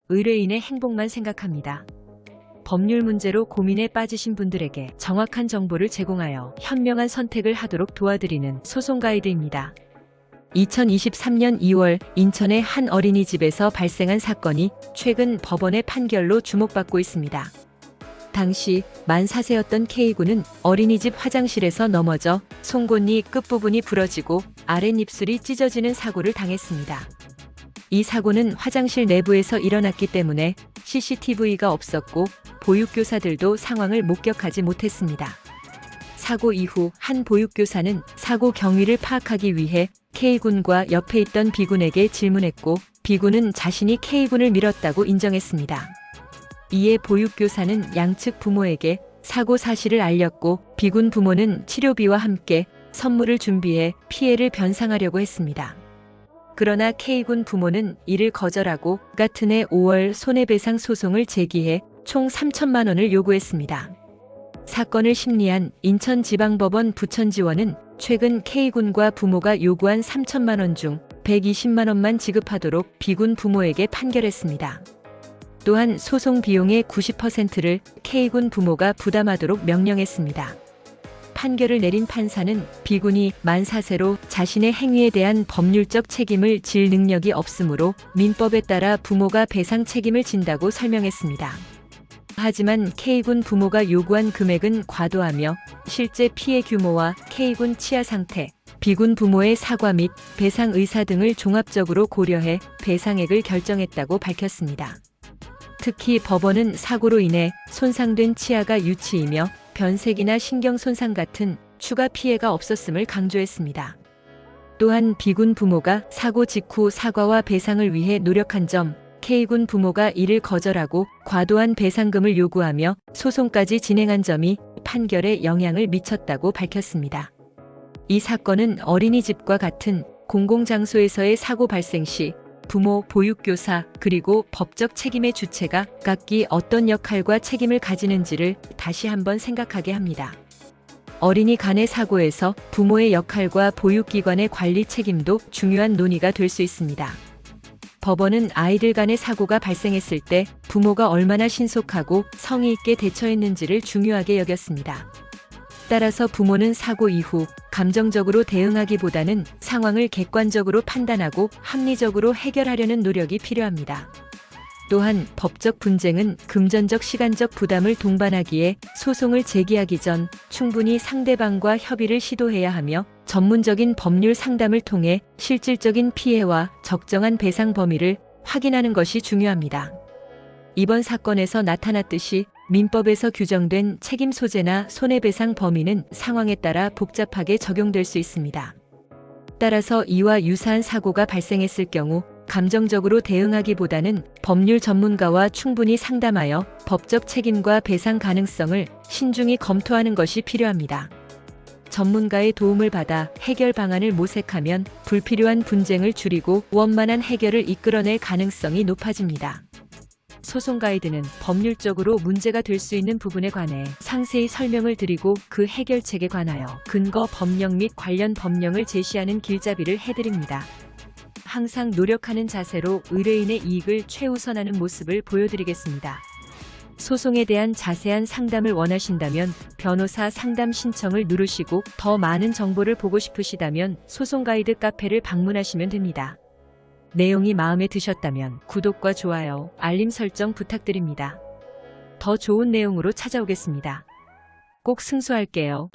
의뢰인의 행복만 생각합니다. 법률 문제로 고민에 빠지신 분들에게 정확한 정보를 제공하여 현명한 선택을 하도록 도와드리는 소송 가이드입니다. 2023년 2월 인천의 한 어린이집에서 발생한 사건이 최근 법원의 판결로 주목받고 있습니다. 당시 만 4세였던 K군은 어린이집 화장실에서 넘어져 송곳니 끝부분이 부러지고 아랫입술이 찢어지는 사고를 당했습니다. 이 사고는 화장실 내부에서 일어났기 때문에 CCTV가 없었고 보육교사들도 상황을 목격하지 못했습니다. 사고 이후 한 보육교사는 사고 경위를 파악하기 위해 K군과 옆에 있던 B군에게 질문했고 B군은 자신이 K군을 밀었다고 인정했습니다. 이에 보육교사는 양측 부모에게 사고 사실을 알렸고 B군 부모는 치료비와 함께 선물을 준비해 피해를 변상하려고 했습니다. 그러나 K군 부모는 이를 거절하고 같은 해 5월 손해배상 소송을 제기해 총 3천만 원을 요구했습니다. 사건을 심리한 인천지방법원 부천지원은 최근 K군과 부모가 요구한 3천만 원 중 120만 원만 지급하도록 B군 부모에게 판결했습니다. 또한 소송 비용의 90%를 K군 부모가 부담하도록 명령했습니다. 판결을 내린 판사는 B군이 만 4세로 자신의 행위에 대한 법률적 책임을 질 능력이 없으므로 민법에 따라 부모가 배상 책임을 진다고 설명했습니다. 하지만 K군 부모가 요구한 금액은 과도하며 실제 피해 규모와 K군 치아 상태, B군 부모의 사과 및 배상 의사 등을 종합적으로 고려해 배상액을 결정했다고 밝혔습니다. 특히 법원은 사고로 인해 손상된 치아가 유치이며 변색이나 신경 손상 같은 추가 피해가 없었음을 강조했습니다. 또한 B군 부모가 사고 직후 사과와 배상을 위해 노력한 점, K군 부모가 이를 거절하고 과도한 배상금을 요구하며 소송까지 진행한 점이 판결에 영향을 미쳤다고 밝혔습니다. 이 사건은 어린이집과 같은 공공장소에서의 사고 발생 시 부모, 보육교사, 그리고 법적 책임의 주체가 각기 어떤 역할과 책임을 가지는지를 다시 한번 생각하게 합니다. 어린이 간의 사고에서 부모의 역할과 보육기관의 관리 책임도 중요한 논의가 될 수 있습니다. 법원은 아이들 간의 사고가 발생했을 때 부모가 얼마나 신속하고 성의 있게 대처했는지를 중요하게 여겼습니다. 따라서 부모는 사고 이후 감정적으로 대응하기보다는 상황을 객관적으로 판단하고 합리적으로 해결하려는 노력이 필요합니다. 또한 법적 분쟁은 금전적 시간적 부담을 동반하기에 소송을 제기하기 전 충분히 상대방과 협의를 시도해야 하며 전문적인 법률 상담을 통해 실질적인 피해와 적정한 배상 범위를 확인하는 것이 중요합니다. 이번 사건에서 나타났듯이 민법에서 규정된 책임 소재나 손해배상 범위는 상황에 따라 복잡하게 적용될 수 있습니다. 따라서 이와 유사한 사고가 발생했을 경우 감정적으로 대응하기보다는 법률 전문가와 충분히 상담하여 법적 책임과 배상 가능성을 신중히 검토하는 것이 필요합니다. 전문가의 도움을 받아 해결 방안을 모색하면 불필요한 분쟁을 줄이고 원만한 해결을 이끌어낼 가능성이 높아집니다. 소송 가이드는 법률적으로 문제가 될 수 있는 부분에 관해 상세히 설명을 드리고 그 해결책에 관하여 근거 법령 및 관련 법령을 제시하는 길잡이를 해드립니다. 항상 노력하는 자세로 의뢰인의 이익을 최우선하는 모습을 보여드리겠습니다. 소송에 대한 자세한 상담을 원하신다면 변호사 상담 신청을 누르시고 더 많은 정보를 보고 싶으시다면 소송 가이드 카페를 방문하시면 됩니다. 내용이 마음에 드셨다면 구독과 좋아요, 알림 설정 부탁드립니다. 더 좋은 내용으로 찾아오겠습니다. 꼭 승소할게요.